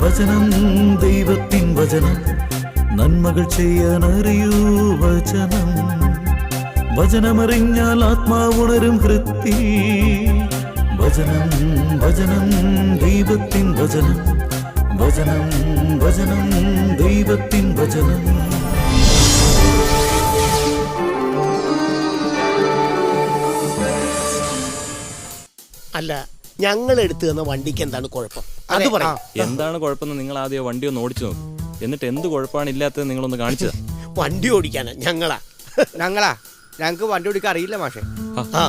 വചനം ദൈവത്തിൻ വചനം നന്മകൾ ചെയ്യാനറിയൂ വചനം വചനമറിഞ്ഞാൽ ആത്മാവുണരും ഹൃത്തിൽ വചനം വചനം ദൈവത്തിൻ വചനം വചനം വചനം ദൈവത്തിൻ വചനം. അല്ല, ഞങ്ങൾ എടുത്തു തന്ന വണ്ടിക്ക് എന്താണ് കുഴപ്പം? അത് പറയാം. എന്താണ് കുഴപ്പമെന്ന് നിങ്ങൾ ആദ്യം വണ്ടി ഒന്ന് ഓടിച്ചു നോക്കും. എന്നിട്ട് എന്ത് കുഴപ്പമാണ് ഇല്ലാത്തത് നിങ്ങളൊന്ന് കാണിച്ചതാ. വണ്ടി ഓടിക്കാനാ? ഞങ്ങളാ ഞങ്ങൾക്ക് വണ്ടി ഓടിക്കാൻ അറിയില്ല മാഷെ.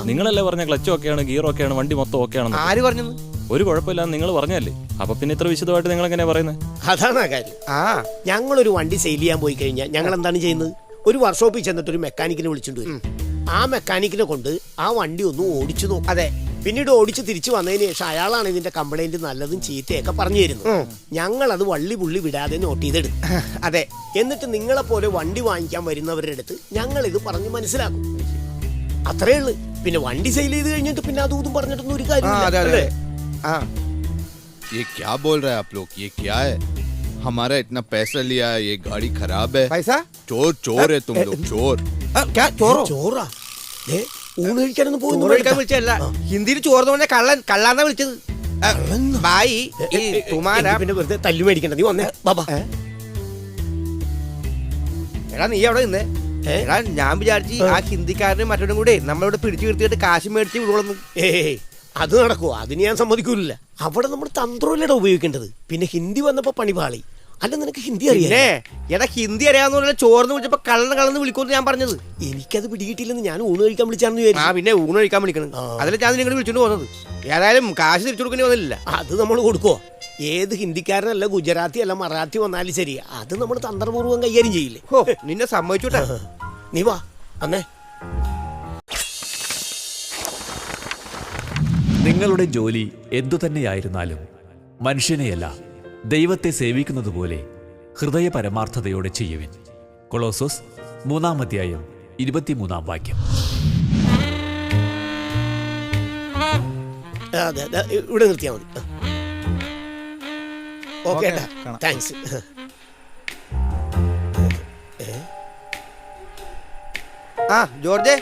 നിങ്ങളല്ലേ പറഞ്ഞ ക്ലച്ചും ഒക്കെയാണ്, ഗിയറും ഒക്കെയാണ്, വണ്ടി മൊത്തം ഒക്കെയാണെന്ന്. ആര് പറഞ്ഞു? ഒരു കുഴപ്പമില്ലാന്ന് നിങ്ങൾ പറഞ്ഞല്ലേ. അപ്പൊ പിന്നെ ഇത്ര വിശദമായിട്ട് നിങ്ങൾ എങ്ങനെയാ പറയുന്നത്? അതാണ് ആ കാര്യം. ഞങ്ങളൊരു വണ്ടി സെയിൽ ചെയ്യാൻ പോയി കഴിഞ്ഞാൽ ഞങ്ങൾ എന്താണ് ചെയ്യുന്നത്? ഒരു വർക്ക്ഷോപ്പിൽ ചെന്നിട്ട് ഒരു മെക്കാനിക്കിനെ വിളിച്ചിട്ട് വരും. ആ മെക്കാനിക്കിനെ കൊണ്ട് ആ വണ്ടി ഒന്ന് ഓടിച്ചു നോക്കും. അതെ. പിന്നീട് ഓടിച്ച് തിരിച്ചു വന്നതിന് ശേഷം അയാളാണ് ഇതിന്റെ കംപ്ലൈന്റ് നല്ലതും ചീത്തയൊക്കെ പറഞ്ഞു തരുന്നത്. ഞങ്ങൾ അത് വള്ളി പുള്ളി വിടാതെ നോട്ട് ചെയ്തെടുക്കും. അതെ. എന്നിട്ട് നിങ്ങളെ പോലെ വണ്ടി വാങ്ങിക്കാൻ വരുന്നവരുടെ അടുത്ത് ഞങ്ങൾ ഇത് പറഞ്ഞ് മനസ്സിലാക്കും. അത്രേ ഉള്ളു. പിന്നെ വണ്ടി സെയിൽ ചെയ്ത് കഴിഞ്ഞിട്ട് പിന്നെ അതും പറഞ്ഞിട്ടൊന്നും ഒരു കാര്യമില്ല. ये क्या बोल रहे हैं आप लोग? ये क्या है? हमारा इतना पैसा लिया है, ये गाड़ी खराब है. पैसा? चोर चोर है तुम लोग, चोर. क्या चोरो? ചോറാ? ഊണ് കഴിക്കാനൊന്നും വിളിച്ചല്ല, ഹിന്ദിയിൽ ചോർന്ന് പറഞ്ഞ കള്ളൻ, കള്ളാന്നാ വിളിച്ചത്. ബായി പിന്നെ വെറുതെ തല്ലു മേടിക്കണ്ട. നീ വന്നേ ബാബാ. എടാ നീ അവിടെ നിന്നേ. എടാ ഞാൻ വിചാരിച്ചു ആ ഹിന്ദിക്കാരനും മറ്റൊന്നും കൂടെ നമ്മളിവിടെ പിടിച്ചു നിർത്തിയിട്ട് കാശ് മേടിച്ച് വിടുവോളന്ന്. അത് നടക്കുവോ? അതിന് ഞാൻ സമ്മതിക്കൂല. അവിടെ നമ്മൾ തന്ത്രമല്ലടാ ഉപയോഗിക്കേണ്ടത്. പിന്നെ ഹിന്ദി വന്നപ്പോ പണിപാളി. അല്ല, നിനക്ക് ഹിന്ദി അറിയാ? എടാ ഹിന്ദി അറിയാവുന്ന ചോർന്ന് വിളിച്ചപ്പോ കള്ളന്ന് വിളിക്കുമെന്ന് ഞാൻ പറഞ്ഞത്. എനിക്കത് പിടികിട്ടില്ലെന്ന്. ഞാൻ ഊണ് കഴിക്കാൻ വിളിച്ചാന്ന് വിചാരിച്ചു. പിന്നെ ഊണ് കഴിക്കാൻ വിളിക്കണം. അതിൽ ഞാൻ നിങ്ങൾ വിളിച്ചോണ്ട് പോകുന്നത്. ഏതായാലും കാശ് തിരിച്ചു കൊടുക്കേണ്ടി വന്നില്ല. അത് നമ്മൾ കൊടുക്കുവോ? ഏത് ഹിന്ദിക്കാരനല്ല, ഗുജറാത്തി അല്ല, മറാത്തി വന്നാലും ശരി, അത് നമ്മൾ തന്ത്രപൂർവ്വം കൈകാര്യം ചെയ്യില്ലേ? നിന്നെ സമ്മതിച്ചോട്ടെ. നീ വാ അന്നേ. നിങ്ങളുടെ ജോലി എന്തുതന്നെയായിരുന്നാലും മനുഷ്യനെയല്ല ദൈവത്തെ സേവിക്കുന്നത് പോലെ ഹൃദയ പരമാർത്ഥതയോടെ ചെയ്യുവിൻ. കൊളോസോസ് 3-ാം 23-ാം വാക്യം. ഇവിടെ നിർത്തിയാൽ മതി. Okay, thanks. ജോർജ്,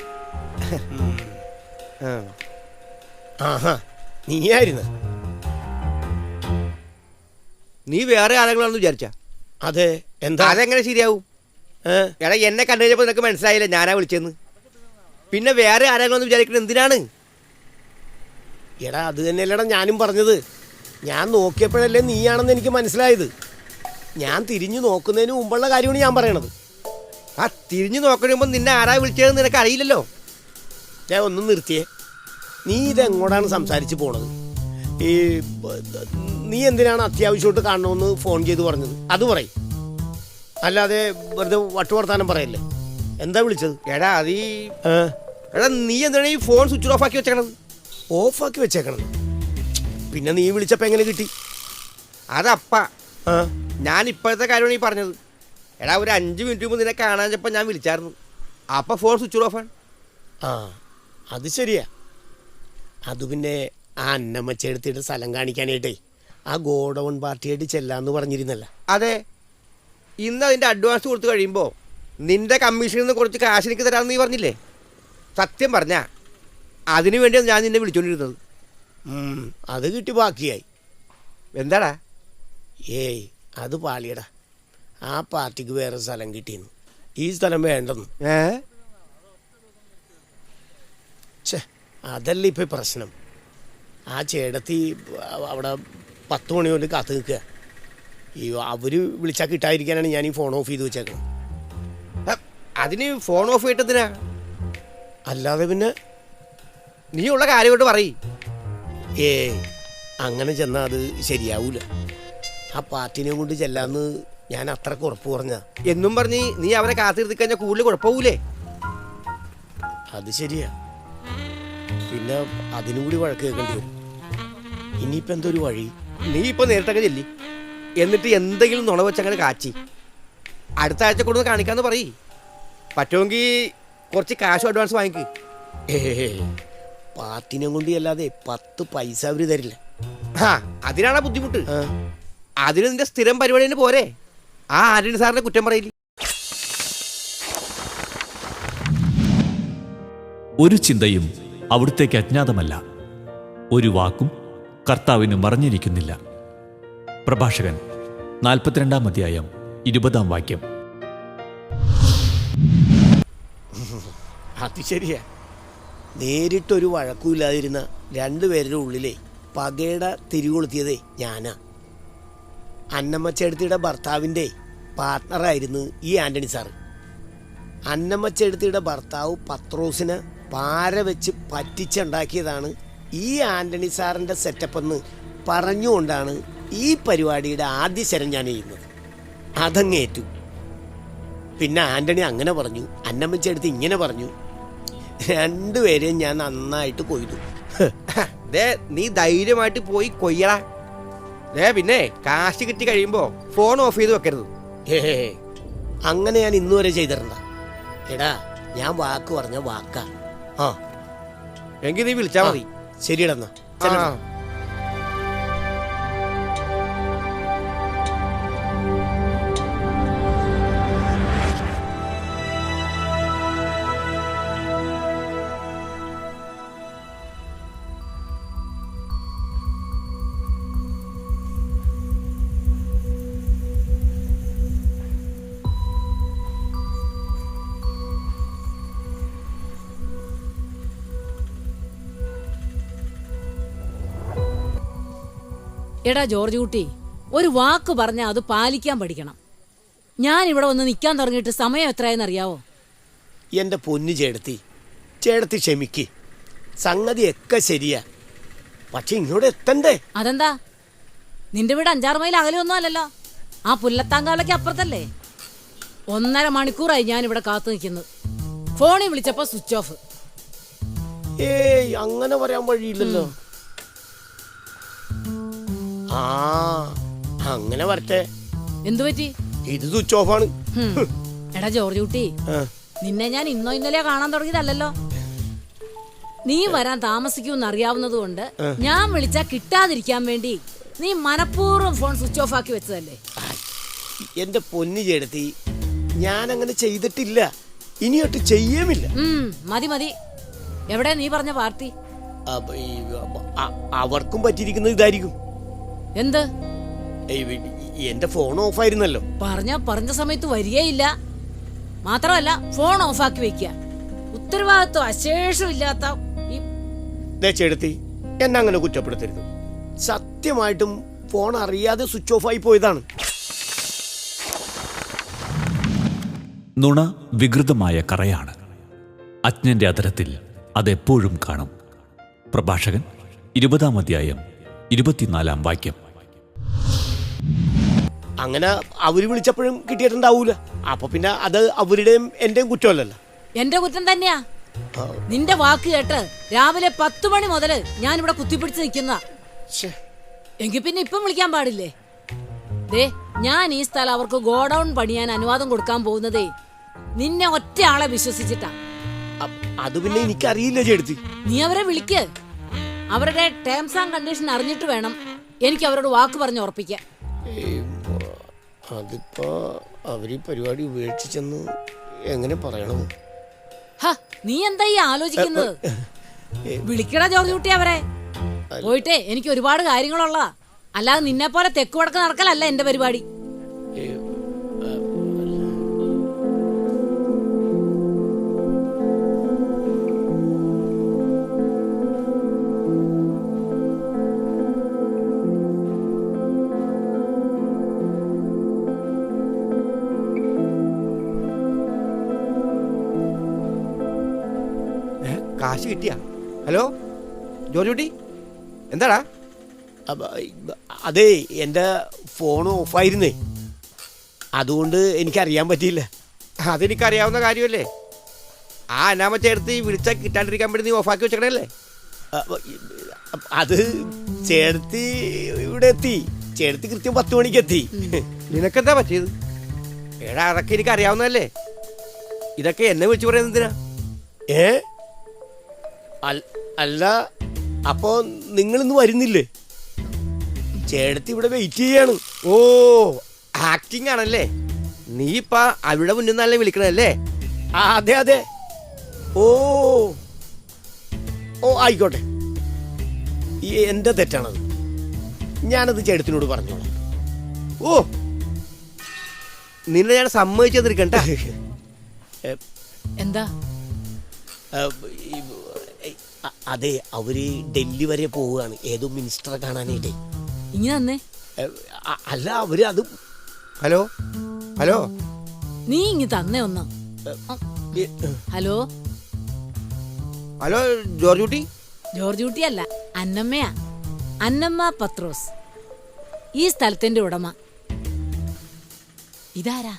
നീയായിരുന്നു? നീ വേറെ ആരെങ്കിലാണെന്ന് വിചാരിച്ച? അതെ. എന്താ? അതെങ്ങനെ ശരിയാവും? എടാ എന്നെ കണ്ടു കഴിഞ്ഞപ്പോൾ നിനക്ക് മനസ്സിലായില്ല ഞാനാ വിളിച്ചെന്ന്. പിന്നെ വേറെ ആരെങ്കിലാണെന്ന് വിചാരിക്കുന്നത് എന്തിനാണ്? എടാ അത് തന്നെയല്ലടാ ഞാനും പറഞ്ഞത്. ഞാൻ നോക്കിയപ്പോഴല്ലേ നീയാണെന്ന് എനിക്ക് മനസ്സിലായത്. ഞാൻ തിരിഞ്ഞു നോക്കുന്നതിന് മുമ്പുള്ള കാര്യമാണ് ഞാൻ പറയണത്. തിരിഞ്ഞു നോക്കണമ്പോൾ നിന്നെ ആരാ വിളിച്ചതെന്ന് നിനക്ക് അറിയില്ലല്ലോ. ഞാൻ ഒന്നും നിർത്തിയേ. നീ ഇതെങ്ങോട്ടാണ് സംസാരിച്ച് പോണത്? നീ എന്തിനാണ് അത്യാവശ്യമായിട്ട് കാണണമെന്ന് ഫോൺ ചെയ്ത് പറഞ്ഞത്? അത് പറയും. അല്ലാതെ വെറുതെ വട്ടുവർത്താനം പറയല്ലേ. എന്താ വിളിച്ചത്? എടാ എടാ നീ എന്താണ് ഈ ഫോൺ സ്വിച്ച് ഓഫ് ആക്കി വെച്ചേക്കണത്? ഓഫാക്കി വെച്ചേക്കണത്? പിന്നെ നീ വിളിച്ചപ്പോൾ എങ്ങനെ കിട്ടി? അതപ്പ ഞാൻ ഇപ്പോഴത്തെ കാര്യമാണ് ഈ പറഞ്ഞത്. എടാ ഒരു 5 മിനിറ്റ് മുമ്പ് നിന്നെ കാണാൻ ഞാൻ വിളിച്ചായിരുന്നു. അപ്പം ഫോൺ സ്വിച്ച് ഓഫാണ്. അത് ശരിയാ. അത് പിന്നെ ആ അന്നമ്മച്ചെടുത്തിട്ട് സ്ഥലം കാണിക്കാനായിട്ടേ ആ ഗോഡൗൺ പാർട്ടിയായിട്ട് ചെല്ലാന്ന് പറഞ്ഞിരുന്നല്ല? അതെ. ഇന്ന് അതിൻ്റെ അഡ്വാൻസ് കൊടുത്തു കഴിയുമ്പോൾ നിന്റെ കമ്മീഷനിൽ നിന്ന് കുറച്ച് കാശ് എനിക്ക് തരാമെന്ന് നീ പറഞ്ഞില്ലേ? സത്യം പറഞ്ഞാ അതിനു വേണ്ടിയാണ് ഞാൻ നിന്നെ വിളിച്ചോണ്ടിരുന്നത്. അത് കിട്ടി ബാക്കിയായി. എന്താടാ? അത് പാളിയടാ. ആ പാർട്ടിക്ക് വേറെ സ്ഥലം കിട്ടിയെന്ന്. ഈ സ്ഥലം വേണ്ടെന്ന്. അതല്ല ഇപ്പം പ്രശ്നം. ആ ചേടത്തി അവിടെ 10 മണി കൊണ്ട് കാത്തു നിൽക്കുക. അവർ വിളിച്ചാൽ കിട്ടാതിരിക്കാനാണ് ഞാൻ ഈ ഫോൺ ഓഫ് ചെയ്ത് വെച്ചേക്കുന്നത്. അതിന് ഫോൺ ഓഫ് ചെയ്തിട്ടെന്തിനാ? അല്ലാതെ പിന്നെ നീ ഉള്ള കാര്യമായിട്ട് പറയും. അങ്ങനെ ചെന്നാൽ അത് ശരിയാവൂല. ആ പാർട്ടിനെയും കൊണ്ട് ചെല്ലാന്ന് ഞാൻ അത്രക്ക് ഉറപ്പ് പറഞ്ഞ. എന്നും പറഞ്ഞ് നീ അവരെ കാത്തിരുത്തി കഴിഞ്ഞാൽ കൂടുതൽ കുഴപ്പമില്ലേ? അത് ശരിയാ. പിന്നെ അതിനും കൂടി വഴക്ക് കേൾക്കേണ്ടി വരും. ഇനിയിപ്പോൾ എന്തൊരു വഴി? നീ ഇപ്പോൾ നേരിട്ടൊക്കെ ചെല്ലി, എന്നിട്ട് എന്തെങ്കിലും നുണ വെച്ചങ്ങനെ കാച്ചി അടുത്ത ആഴ്ച കൊടുന്ന് കാണിക്കാന്ന് പറയ്. പറ്റുമെങ്കിൽ കുറച്ച് കാശ് അഡ്വാൻസ് വാങ്ങിക്ക്. പാർട്ടിനെ കൊണ്ട് അല്ലാതെ 10 പൈസ അവര് തരില്ല. ആ അതിനാണ് ബുദ്ധിമുട്ട്. അതിന് നിന്റെ സ്ഥിരം പരിപാടി തന്നെ പോരെ. ആ ആന്റണി സാറിനെ കുറ്റം പറയില്ല. ഒരു ചിന്തയും അവിടുത്തേക്ക് അജ്ഞാതമല്ല, ഒരു വാക്കും കർത്താവിന് മറഞ്ഞിരിക്കുന്നില്ല. പ്രഭാഷകൻ 42-ാം അധ്യായം 20-ാം വാക്യം. അത് ശരിയാ. നേരിട്ടൊരു വഴക്കുമില്ലാതിരുന്ന രണ്ടുപേരുടെ ഉള്ളിലെ പകയുടെ തിരികൊളുത്തിയതേ ഞാനാ. അന്നമ്മച്ചേടത്തിയുടെ ഭർത്താവിൻ്റെ പാർട്ട്ണറായിരുന്നു ഈ ആന്റണി സാറ്. അന്നമ്മച്ചേടത്തിയുടെ ഭർത്താവ് പത്രോസിനെ പാര വെച്ച് പറ്റിച്ചുണ്ടാക്കിയതാണ് ഈ ആന്റണി സാറിൻ്റെ സെറ്റപ്പ് എന്ന് പറഞ്ഞുകൊണ്ടാണ് ഈ പരിപാടിയുടെ ആദ്യ ശരം ഞാൻ ചെയ്യുന്നത്. അതങ്ങേറ്റു. പിന്നെ ആന്റണി അങ്ങനെ പറഞ്ഞു, അന്നമ്മച്ചേടത്തി ഇങ്ങനെ പറഞ്ഞു. രണ്ടുപേരെയും ഞാൻ നന്നായിട്ട് കൊയ്തു. നീ ധൈര്യമായിട്ട് പോയി കൊയ്യടാ. പിന്നെ കാശ് കിട്ടി കഴിയുമ്പോ ഫോൺ ഓഫ് ചെയ്ത് വെക്കരുത്. അങ്ങനെ ഞാൻ ഇന്നുവരെ ചെയ്തിട്ടുണ്ട. എടാ, ഞാൻ വാക്ക് പറഞ്ഞ വാക്കാ. ആ എങ്കിൽ നീ വിളിച്ചാ മതി. ശരിയടെന്നാ. എടാ ജോർജ് കുട്ടി, ഒരു വാക്ക് പറഞ്ഞാൽ അത് പാലിക്കാൻ പഠിക്കണം. ഞാൻ ഇവിടെ വന്ന് നിൽക്കാൻ തുടങ്ങിയിട്ട് സമയം എത്രയെന്ന് അറിയാവോ? എൻ്റെ പൊന്നു ചേടത്തി, ചേടത്തി ക്ഷമിക്ക്. സംഗതിയൊക്കെ ശരിയാ, പക്ഷെ ഇങ്ങോട്ട് എത്തണ്ടേ? അതെന്താ? നിന്റെ വീട് 5-6 മൈൽ അകലെയൊന്നും അല്ലല്ലോ. ആ പുല്ലത്താങ്കാലയ്ക്ക് അപ്പുറത്തല്ലേ. 1.5 മണിക്കൂറായി ഞാൻ ഇവിടെ കാത്തു നിൽക്കുന്നത്. ഫോണിൽ വിളിച്ചപ്പോ സ്വിച്ച് ഓഫ്. ഏയ്, അങ്ങനെ പറയാൻ വഴിയില്ലല്ലോ. ആ അങ്ങനെ വരട്ടെ. എന്തു പറ്റി? ഇത് സ്വിച്ച് ഓഫാണ്. എടാ ജോർജ് കുട്ടി, നിന്നെ ഞാൻ ഇന്നോ ഇന്നലെയോ കാണാൻ തുടങ്ങിയതല്ലോ. നീ വരാൻ താമസിക്കുമെന്ന് അറിയാവുന്നത് കൊണ്ട് ഞാൻ വിളിച്ചാ കിട്ടാതിരിക്കാൻ വേണ്ടി നീ മനഃപൂർവ്വം ഫോൺ സ്വിച്ച് ഓഫ് ആക്കി വെച്ചതല്ലേ? എന്റെ പൊന്നു ചേടത്തി, ഞാൻ അങ്ങനെ ചെയ്തിട്ടില്ല, ഇനിയൊട്ട് ചെയ്യുമില്ല. മതി മതി. എവിടെ നീ പറഞ്ഞ പാർട്ടി? അവർക്കും പറ്റിയിരിക്കുന്നത് ഇതായിരിക്കും. എന്ത്? എന്റെ ഫോൺ ഓഫായിരുന്നല്ലോ. പറഞ്ഞ സമയത്ത് വരികയില്ല. മാത്രമല്ല ഫോൺ ഓഫാക്കി വെക്കുക. ഉത്തരവാദിത്വം അശേഷം ഇല്ലാത്ത ചേടത്തി, എന്നെ അങ്ങനെ കുറ്റപ്പെടുത്തരുത്. സത്യമായിട്ടും ഫോൺ അറിയാതെ സ്വിച്ച് ഓഫ് ആയി പോയതാണ്. നുണ വികൃതമായ കറയാണ്. അജ്ഞന്റെ അധരത്തിൽ അതെപ്പോഴും കാണും. പ്രഭാഷകൻ 20-ാം അധ്യായം 24-ാം വാക്യം. അങ്ങനെ അവര് വിളിച്ചപ്പോഴും കിട്ടിയിട്ടുണ്ടാവൂല. അപ്പൊ പിന്നെ അത് അവരുടെയും എന്റെയും കുറ്റമല്ലല്ലോ. എന്റെ കുറ്റം തന്നെയാ. നിന്റെ വാക്ക് കേട്ട് രാവിലെ 10 മണി മുതല് ഞാൻ ഇവിടെ കുത്തിപ്പിടിച്ച് നിൽക്കുന്ന. എങ്കിൽ പിന്നെ ഇപ്പം വിളിക്കാൻ പാടില്ലേ? ഞാൻ ഈ സ്ഥലം അവർക്ക് ഗോഡൌൺ പണിയാൻ അനുവാദം കൊടുക്കാൻ പോകുന്നതേ നിന്നെ ഒറ്റ ആളെ വിശ്വസിച്ചിട്ടാ. അത് പിന്നെ എനിക്കറിയില്ല ചേട്ടത്തി. നീ അവരെ വിളിക്ക്. അവരുടെ ടേംസ് ആൻഡ് കണ്ടീഷൻ അറിഞ്ഞിട്ട് വേണം എനിക്ക് അവരോട് വാക്ക് പറഞ്ഞ് ഉറപ്പിക്കാൻ. അതിപ്പോ അവര് പരിപാടി ഉപേക്ഷിച്ചെന്ന് എങ്ങനെ പറയണോ? നീ എന്താ ഈ ആലോചിക്കുന്നത്? വിളിക്കടാ ജോർജ് കുട്ടി അവരെ. പോയിട്ടേ എനിക്ക് ഒരുപാട് കാര്യങ്ങളുള്ളതാ. അല്ലാതെ നിന്നെ പോലെ തെക്ക് വടക്ക് നടക്കലല്ല എന്റെ പരിപാടി. കാശ് കിട്ടിയാ? ഹലോ ജോർജ് കുട്ടി, എന്താടാ? അതേ എൻ്റെ ഫോൺ ഓഫായിരുന്നേ, അതുകൊണ്ട് എനിക്കറിയാൻ പറ്റിയില്ല. അതെനിക്കറിയാവുന്ന കാര്യമല്ലേ. ആ അനാമച്ചേർത്ത് വിളിച്ചാൽ കിട്ടാണ്ടിരിക്കാൻ വേണ്ടി നീ ഓഫാക്കി വെച്ചേക്കണല്ലേ. അത് ചേർത്തി ഇവിടെ എത്തി. ചേർത്തി കൃത്യം 10 മണിക്ക് എത്തി. നിനക്കെന്താ പറ്റിയത്? എടാ അതൊക്കെ എനിക്ക് അറിയാവുന്നതല്ലേ. ഇതൊക്കെ എന്നെ വിളിച്ചു പറയുന്നത് എന്തിനാ? അല്ല, അപ്പോ നിങ്ങളിന്ന് വരുന്നില്ലേ? ചേട്ടത്തി ഇവിടെ വെയിറ്റ് ചെയ്യാണ്. ഓ, ആക്ടിങ് ആണല്ലേ. നീ ഇപ്പൊ അവിടെ മുന്നിൽ നിന്നല്ലേ വിളിക്കണല്ലേ? അതെ അതെ. ഓ ഓ ആയിക്കോട്ടെ, എൻ്റെ തെറ്റാണത്. ഞാനത് ചേട്ടത്തിനോട് പറഞ്ഞോളാം. ഓ, നിന്നെ ഞാൻ സമ്മതിച്ചു തന്നിരിക്കണ്ട. എന്താ? അതെ, അവര് ഡൽഹി വരെ പോവുകയാണ്, ഏതോ മിനിസ്റ്ററെ കാണാനായിട്ടേ. ഇങ്ങനെ തന്നെ. അല്ല, അവര് അത്. ഹലോ ഹലോ, നീ ഇങ്ങ് തന്നെ ഒന്ന്. ഹലോ ഹലോ ജോർജ് കുട്ടി. ജോർജ് കുട്ടിയല്ല, അന്നമ്മയാ. അന്നമ്മ പത്രോസ്, ഈ സ്ഥലത്തിന്റെ ഉടമ. ഇതാരാ?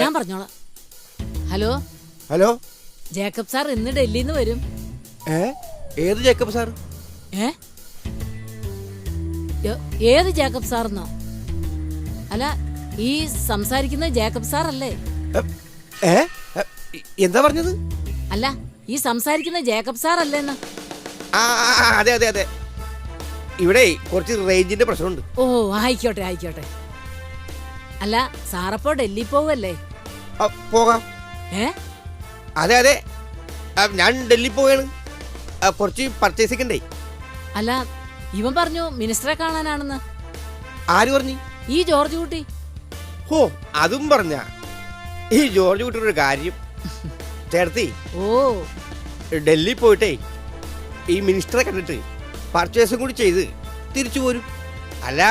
ഞാൻ പറഞ്ഞോളാം. ഹലോ ഹലോ, ജേക്കബ് സാർ ഇന്ന് ഡൽഹിന്ന് വരും. ഏത് ജേക്കബ് സാർ? ഏത് ജേക്കബ് സാറെന്നോ? അല്ല, ഈ സംസാരിക്കുന്ന ജേക്കബ് സാർ അല്ലേ? എന്താ പറഞ്ഞത്? അല്ല, ഈ സംസാരിക്കുന്ന ജേക്കബ് സാർ അല്ലേന്ന്? അതെ അതെ അതെ. ഇവിടെ കുറച്ച് റേഞ്ചിന്റെ പ്രശ്നമുണ്ട്. ഓ, ആയിക്കോട്ടെ ആയിക്കോട്ടെ. അല്ല, സാറപ്പോ ഡൽഹി പോവല്ലേ? പോകാം. അതെ അതെ, ഞാൻ ഡൽഹി പോവുകയാണ്. കുറച്ച് പർച്ചേസിംഗ് ഉണ്ടേ. അല്ല, ഇവൻ പറഞ്ഞു മിനിസ്റ്ററെ കാണാനാണെന്ന്. ആര് പറഞ്ഞു? ഈ ജോർജ് കുട്ടി. ഓ, അതും പറഞ്ഞ ഈ ജോർജ് കുട്ടിയുടെ ഒരു കാര്യം ചേർത്തി. ഓ, ഡൽഹി പോയിട്ടേ ഈ മിനിസ്റ്ററെ കണ്ടിട്ട് പർച്ചേസും കൂടി ചെയ്ത് തിരിച്ചു പോരും. അല്ല,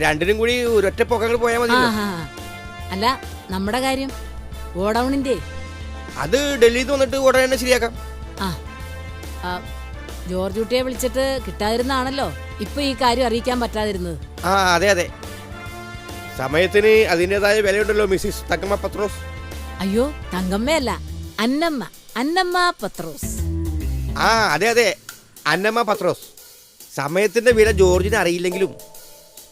രണ്ടിനും കൂടി ഒരൊറ്റ പോക്കങ്ങൾ പോയാൽ മതി. അല്ല, നമ്മുടെ കാര്യം ഗോഡൌണിന്റെ അത് ഡൽഹിയിൽ നിന്ന് വന്നിട്ട് ഉടനെ തന്നെ ശരിയാക്കാം. ജോർജ് കുട്ടിയെ വിളിച്ചിട്ട് കിട്ടാതിരുന്നാണല്ലോ ഇപ്പൊ ഈ കാര്യം അറിയിക്കാൻ പറ്റാതിരുന്നത്. അതെ അതെ, സമയത്തിന് അതിൻ്റെതായ വിലയുണ്ടല്ലോ മിസ്സിസ് തങ്കമ്മ പത്രോസ്. അയ്യോ, തങ്കമ്മയല്ല, അന്നമ്മ. അന്നമ്മ പത്രോസ്. അതെ അതെ, അന്നമ്മ പത്രോസ്. സമയത്തിന്റെ വില ജോർജിന് അറിയില്ലെങ്കിലും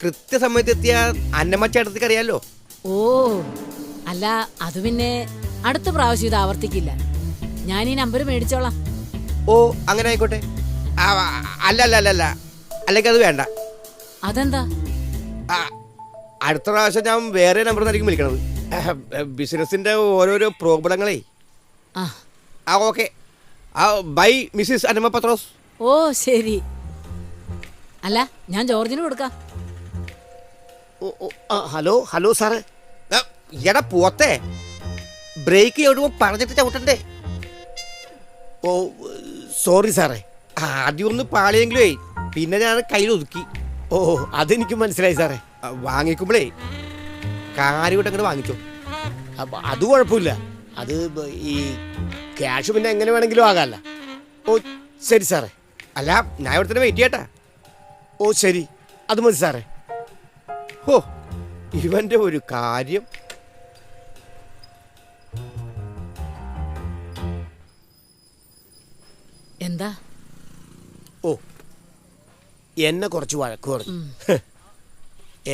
കൃത്യസമയത്ത് എത്തിയ അന്നമ്മ ചേട്ടത്തിക്ക് അറിയാലോ. ഓ, അല്ല, അത് പിന്നെ അടുത്ത പ്രാവശ്യം ഇത് ആവർത്തിക്കില്ല. ഞാൻ ഈ നമ്പർ മേടിച്ചോളാം. ഓ, അങ്ങനെ ആയിക്കോട്ടെ. അല്ല അല്ല അല്ല അല്ല, അല്ലെങ്കിൽ അത് വേണ്ട. അതെന്താ? അടുത്ത പ്രാവശ്യം ഞാൻ വേറെ നമ്പർ ആയിരിക്കും വിളിക്കണത്. ബിസിനസിന്റെ ഓരോരോ പ്രോബ്ലങ്ങളെ. ഓക്കെ, ബൈ മിസ്സിസ് അന്നമ്മ പത്രോസ്. ഓ, ശരി. അല്ല, ഞാൻ ജോർജിന് കൊടുക്കാം. ഹലോ ഹലോ സാറേ. എടാ പോത്തെ, ബ്രേക്ക് എവിടുമ്പോ പറഞ്ഞിട്ട് ചവിട്ടണ്ടേ? ഓ, സോറി സാറേ. ആദ്യം ഒന്ന് പാളിയെങ്കിലേ പിന്നെ ഞാൻ കയ്യിൽ ഒതുക്കി. ഓ, അതെനിക്ക് മനസ്സിലായി സാറേ. വാങ്ങിക്കുമ്പോഴേ കാര്യമായിട്ട് അങ്ങനെ വാങ്ങിച്ചോ. അത് കുഴപ്പമില്ല. അത് ഈ ക്യാഷ് പിന്നെ എങ്ങനെ വേണമെങ്കിലും ആകാമല്ല. ഓ, ശരി സാറേ. അല്ല, ഞാൻ ഇവിടെ തന്നെ വെയിറ്റ് ചെയ്യട്ടാ. ഓ, ശരി, അത് മതി സാറേ. ഓ, ഇവന്റെ ഒരു കാര്യം. എന്താ? ഓ, എന്നെ കുറച്ച് വഴക്ക് പറഞ്ഞു.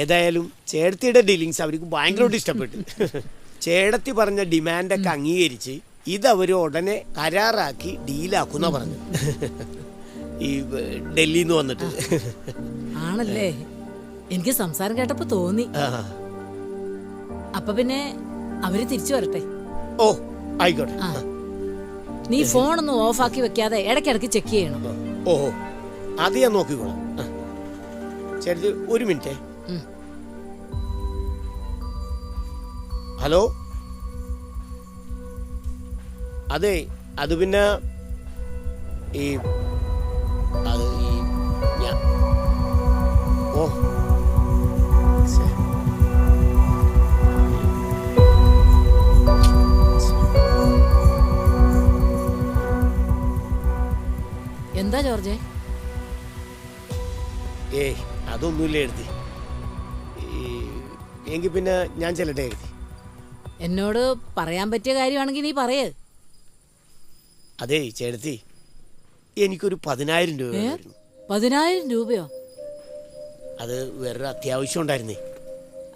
ഏതായാലും ചേടത്തിയുടെ ഡീലിങ്സ് അവർക്ക് ഭയങ്കരമായിട്ട് ഇഷ്ടപ്പെട്ടു. ചേടത്തി പറഞ്ഞ ഡിമാൻഡൊക്കെ അംഗീകരിച്ച് ഇതവർ ഉടനെ കരാറാക്കി ഡീലാക്കുന്ന പറഞ്ഞു. ഈ ഡൽഹിയിൽ നിന്ന് വന്നിട്ട്. ആണല്ലേ? എനിക്ക് സംസാരം കേട്ടപ്പോ തോന്നി. അപ്പൊ പിന്നെ അവര് തിരിച്ചു വരട്ടെ. ഓ, ആയിക്കോട്ടെ. നീ ഫോണൊന്നും ഓഫാക്കി വെക്കാതെ ഇടയ്ക്കിടയ്ക്ക് ചെക്ക് ചെയ്യണം. ഓഹോ, അത് ഞാൻ നോക്കിക്കോളാം. ചേട്ടത്തി ഒരു മിനിറ്റേ. ഹലോ, അതെ, അത് പിന്നെ ഈ ഓ, എന്താ ജോർജെ? ഏയ് അതൊന്നുമില്ല എഴുതി. എങ്കിൽ പിന്നെ ഞാൻ ചെല്ലട്ടെ എഴുതി. എന്നോട് പറയാൻ പറ്റിയ കാര്യമാണെങ്കിൽ നീ പറയേ. അതേ ചേട്ടത്തി, എനിക്കൊരു 10,000 രൂപ വേണമായിരുന്നു. 10,000 രൂപയോ? അത് വേറൊരു അത്യാവശ്യം ഉണ്ടായിരുന്നേ.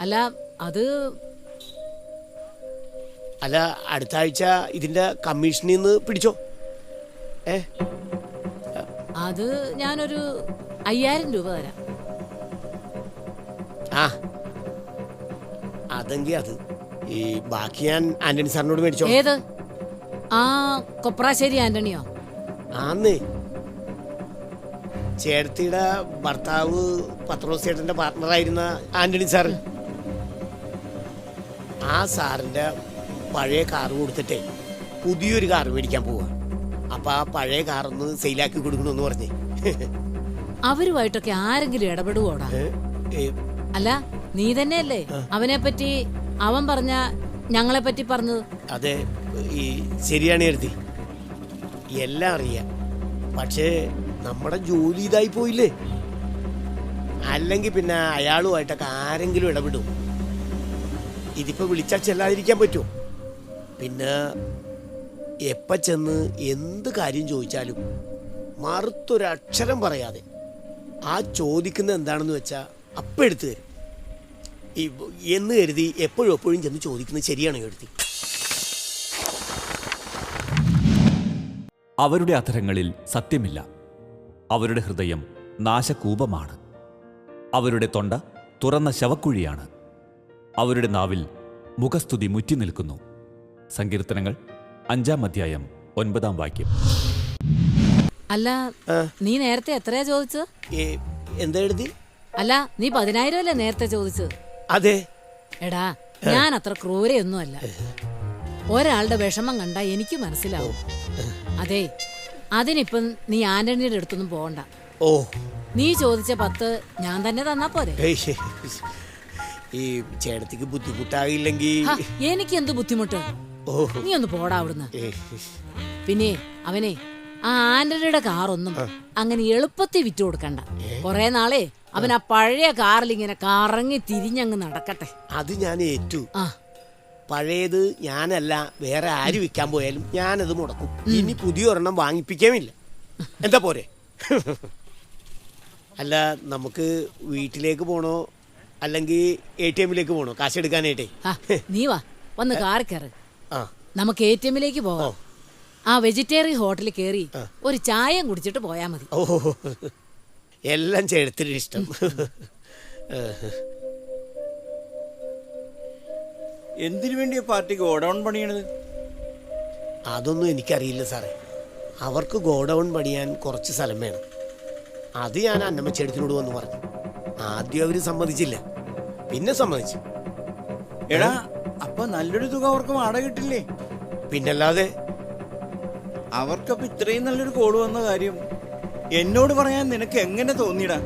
അല്ല അത് അല്ല, അടുത്ത ആഴ്ച ഇതിന്റെ കമ്മീഷനിൽ നിന്ന് പിടിച്ചോ. അത് ഞാനൊരു 5,000 രൂപ തരാം. ആ അതെങ്കിൽ അത് ഈ ബാക്കി ഞാൻ ആന്റണി സാറിനോട് മേടിച്ചോ. ഏത്? ആ കൊപ്രാശ്ശേരി ആന്റണിയോ? ആന്നേ, ചേട്ടത്തിയുടെ ഭർത്താവ് പത്രോസ് ചേട്ടന്റെ പാർട്ട്ണറായിരുന്ന ആന്റണി സാറ്. ആ സാറിന്റെ പഴയ കാറ് കൊടുത്തിട്ടേ പുതിയൊരു കാർ മേടിക്കാൻ പോവാ. അപ്പൊ ആ പഴയ കാറൊന്ന് സെയിലാക്കി കൊടുക്കണമെന്ന് പറഞ്ഞേ. അവരുമായിട്ടൊക്കെ ആരെങ്കിലും ഇടപെടുവോടാ? അല്ല നീ തന്നെയല്ലേ അവനെ പറ്റി അവൻ പറഞ്ഞ ഞങ്ങളെ പറ്റി പറഞ്ഞത്? അതെ, ഈ ശരിയാണ് എഴുതി, എല്ലാം അറിയാം. പക്ഷേ നമ്മുടെ ജോലി ഇതായി പോയില്ലേ. അല്ലെങ്കിൽ പിന്നെ അയാളുമായിട്ടൊക്കെ ആരെങ്കിലും ഇടപെടും. ഇതിപ്പോ വിളിച്ചാൽ ചെല്ലാതിരിക്കാൻ പറ്റുമോ? പിന്നെ എപ്പ ചെന്ന് എന്ത് കാര്യം ചോദിച്ചാലും മറുത്തൊരക്ഷരം പറയാതെ ആ ചോദിക്കുന്നത് എന്താണെന്ന് വെച്ചാൽ അപ്പം എടുത്തു തരും. എന്ന് കരുതി എപ്പോഴും ചെന്ന് ചോദിക്കുന്നത് ശരിയാണ് എഴുതി. അവരുടെ അധരങ്ങളിൽ സത്യമില്ല. അവരുടെ ഹൃദയം നാശകൂപമാണ്. അവരുടെ തൊണ്ട തുറന്ന ശവക്കുഴിയാണ്. അവരുടെ നാവിൽ മുഖസ്തുതി മുറ്റി നിൽക്കുന്നു. സങ്കീർത്തനങ്ങൾ 5-ാം അധ്യായം 9-ാം വാക്യം. അല്ല നീ നേരത്തെ എത്രയാ ചോദിച്ചത്? എന്താ എഴുതി? അല്ല നീ 10,000 അല്ലേ നേരത്തെ ചോദിച്ചത്? അതെ. എടാ ഞാൻ അത്ര ക്രൂരയൊന്നുമല്ല. ഒരാളുടെ വിഷമം കണ്ടാ എനിക്ക് മനസ്സിലാവും. അതെ, അതിനിപ്പം നീ ആന്റണിയുടെ അടുത്തൊന്നും പോകണ്ട. ഓ, നീ ചോദിച്ച 10 ഞാൻ തന്നെ തന്നാ പോരെ? ഈ ചേട്ടത്തിക്ക് ബുദ്ധിമുട്ടാകില്ലെങ്കിൽ. എനിക്ക് എന്ത് ബുദ്ധിമുട്ട്? നീ ഒന്ന് പോടാ അവിടുന്ന്. പിന്നെ അവനെ ആ ആന്റണിയുടെ കാറൊന്നും അങ്ങനെ എളുപ്പത്തിൽ വിറ്റു കൊടുക്കണ്ട. കൊറേ നാളെ അവൻ ആ പഴയ കാറിൽ ഇങ്ങനെ കറങ്ങി തിരിഞ്ഞങ്ങ് നടക്കട്ടെ. അത് ഞാൻ ഏറ്റു. പഴയത് ഞാനല്ല, വേറെ ആര് വിൽക്കാൻ പോയാലും ഞാനത് മുടക്കും. ഇനി പുതിയൊരെണ്ണം വാങ്ങിപ്പിക്കാമില്ല. എന്താ പോരെ? അല്ല, നമുക്ക് വീട്ടിലേക്ക് പോണോ അല്ലെങ്കിൽ ATM-ലേക്ക് പോണോ കാശ് എടുക്കാനായിട്ടേ? നീ വാ, വന്ന് കാറി കയറ്. നമുക്ക് ATM-ലേക്ക് പോവാം. ആ വെജിറ്റേറിയൻ ഹോട്ടലിൽ കയറി ഒരു ചായയും കുടിച്ചിട്ട് പോയാ മതി. ഓ, എല്ലാം ചേട്ടത്തിന് ഇഷ്ടം. എന്തിനു വേണ്ടിയാ പാർട്ടി ഗോഡൌൺ പണിയണത്? അതൊന്നും എനിക്കറിയില്ല സാറേ. അവർക്ക് ഗോഡൌൺ പണിയാൻ കുറച്ച് സ്ഥലം വേണം. അത് ഞാൻ അന്നമ്മച്ചേടത്തിനോട് വന്ന് പറഞ്ഞു. ആദ്യം അവര് സമ്മതിച്ചില്ല, പിന്നെ സമ്മതിച്ചു. എടാ, അപ്പൊ നല്ലൊരു തുക അവർക്ക് വാടക കിട്ടില്ലേ? പിന്നല്ലാതെ. അവർക്കപ്പൊ ഇത്രയും നല്ലൊരു കോഡ് വന്ന കാര്യം എന്നോട് പറയാൻ നിനക്ക് എങ്ങനെ തോന്നിയിടാ?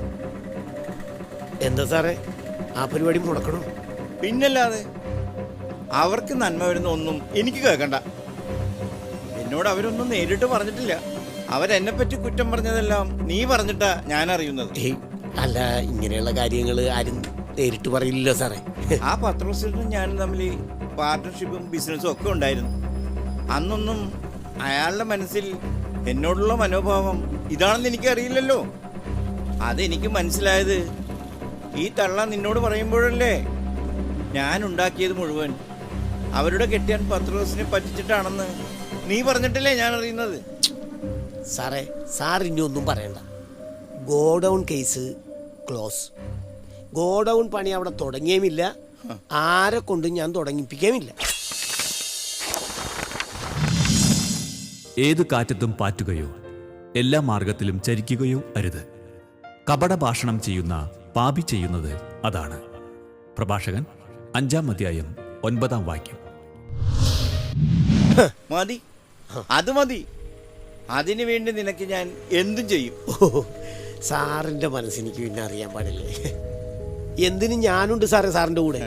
എന്താ സാറേ, ആ പരിപാടി മുടക്കണോ? പിന്നല്ലാതെ. അവർക്ക് നന്മ വരുന്ന ഒന്നും എനിക്ക് കേൾക്കണ്ട. എന്നോട് അവരൊന്നും നേരിട്ട് പറഞ്ഞിട്ടില്ല. അവരെന്നെ പറ്റി കുറ്റം പറഞ്ഞതെല്ലാം നീ പറഞ്ഞിട്ടാ ഞാൻ അറിയുന്നത്. അല്ല, ഇങ്ങനെയുള്ള കാര്യങ്ങൾ ആരും നേരിട്ട് പറയില്ല സാറേ. ആ പത്രോസിനും ഞാനും തമ്മിൽ പാർട്ട്ണർഷിപ്പും ബിസിനസ്സും ഒക്കെ ഉണ്ടായിരുന്നു. അന്നൊന്നും അയാളുടെ മനസ്സിൽ എന്നോടുള്ള മനോഭാവം ഇതാണെന്ന് എനിക്കറിയില്ലല്ലോ. അതെനിക്ക് മനസ്സിലായത് ഈ തള്ള നിന്നോട് പറയുമ്പോഴല്ലേ. ഞാൻ ഉണ്ടാക്കിയത് മുഴുവൻ അവരുടെ കെട്ടിയാൻ പത്രോസിനെ പറ്റിച്ചിട്ടാണെന്ന് നീ പറഞ്ഞിട്ടല്ലേ ഞാൻ അറിയുന്നത്. സാറേ, സാർ ഇനി ഒന്നും പറയണ്ട. Godown case close. ഗോഡൌൺ പണി അവിടെ തുടങ്ങിയുമില്ല, ആരെ കൊണ്ടും ഞാൻ തുടങ്ങിപ്പിക്കുകയുമില്ല. ഏത് കാറ്റത്തും പാറ്റുകയോ എല്ലാ മാർഗത്തിലും ചരിക്കുകയോ അരുത്. കപടഭാഷണം ചെയ്യുന്ന പാപി ചെയ്യുന്നത് അതാണ്. പ്രഭാഷകൻ 5-ാം അധ്യായം 9-ാം വാക്യം. മതി, അത് മതി. അതിനു വേണ്ടി നിനക്ക് ഞാൻ എന്തും ചെയ്യും. സാറിന്റെ മനസ്സെനിക്ക് പിന്നെ അറിയാൻ പാടില്ലേ. എന്തിനും ഞാനുണ്ട് സാറേ സാറിന്റെ കൂടെ.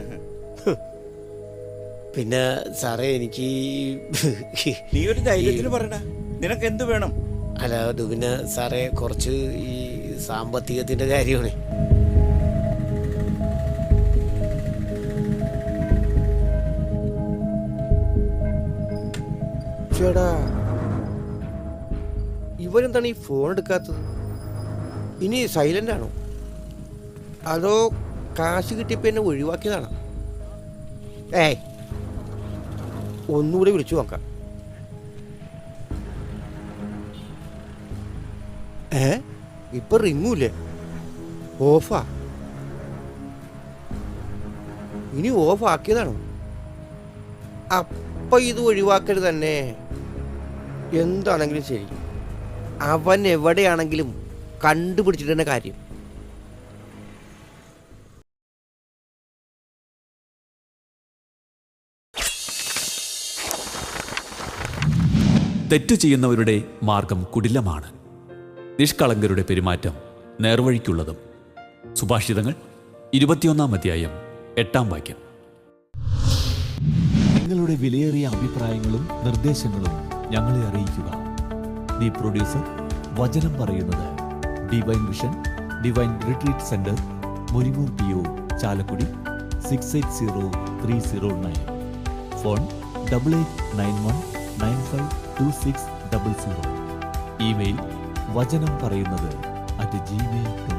പിന്നെ സാറേ, എനിക്ക് നീ ഒരു ധൈര്യത്തിന് പറയടാ, നിനക്ക് എന്ത് വേണം? അല്ല, അത് പിന്നെ സാറേ കുറച്ച് ഈ സാമ്പത്തികത്തിന്റെ കാര്യമാണ്. ചേടാ, ഇവരെന്താണ് ഈ ഫോൺ എടുക്കാത്തത്? ഇനി സൈലന്റ് ആണോ, അതോ കാശ് കിട്ടിയപ്പോ എന്നെ ഒഴിവാക്കിയതാണോ? ഏയ്, ഒന്നുകൂടി വിളിച്ചു നോക്കാം. ഇപ്പൊ റിങ്ങൂല്ലേ? ഓഫാ. ഇനി ഓഫ് ആക്കിയതാണോ? അപ്പൊ ഇത് ഒഴിവാക്കരുത് തന്നെ. എന്താണെങ്കിലും ശരി, അവൻ എവിടെയാണെങ്കിലും കണ്ടുപിടിച്ചിട്ട് തന്നെ കാര്യം. തെറ്റു ചെയ്യുന്നവരുടെ മാർഗം കുടിലമാണ്, നിഷ്കളങ്കരുടെ പെരുമാറ്റം നേർവഴിക്കുള്ളതും. സുഭാഷിതങ്ങൾ 21-ാം അധ്യായം 8-ാം വാക്യം. നിങ്ങളുടെ വിലയേറിയ അഭിപ്രായങ്ങളും നിർദ്ദേശങ്ങളും ഞങ്ങളെ അറിയിക്കുക. ദി പ്രൊഡ്യൂസർ, വചനം പറയുന്നത്, divine vision, divine retreat centre, Murimoor PO, Chalakudy 680309. Phone 8891952600. Email വചനം പറയുന്നത് @gmail.com.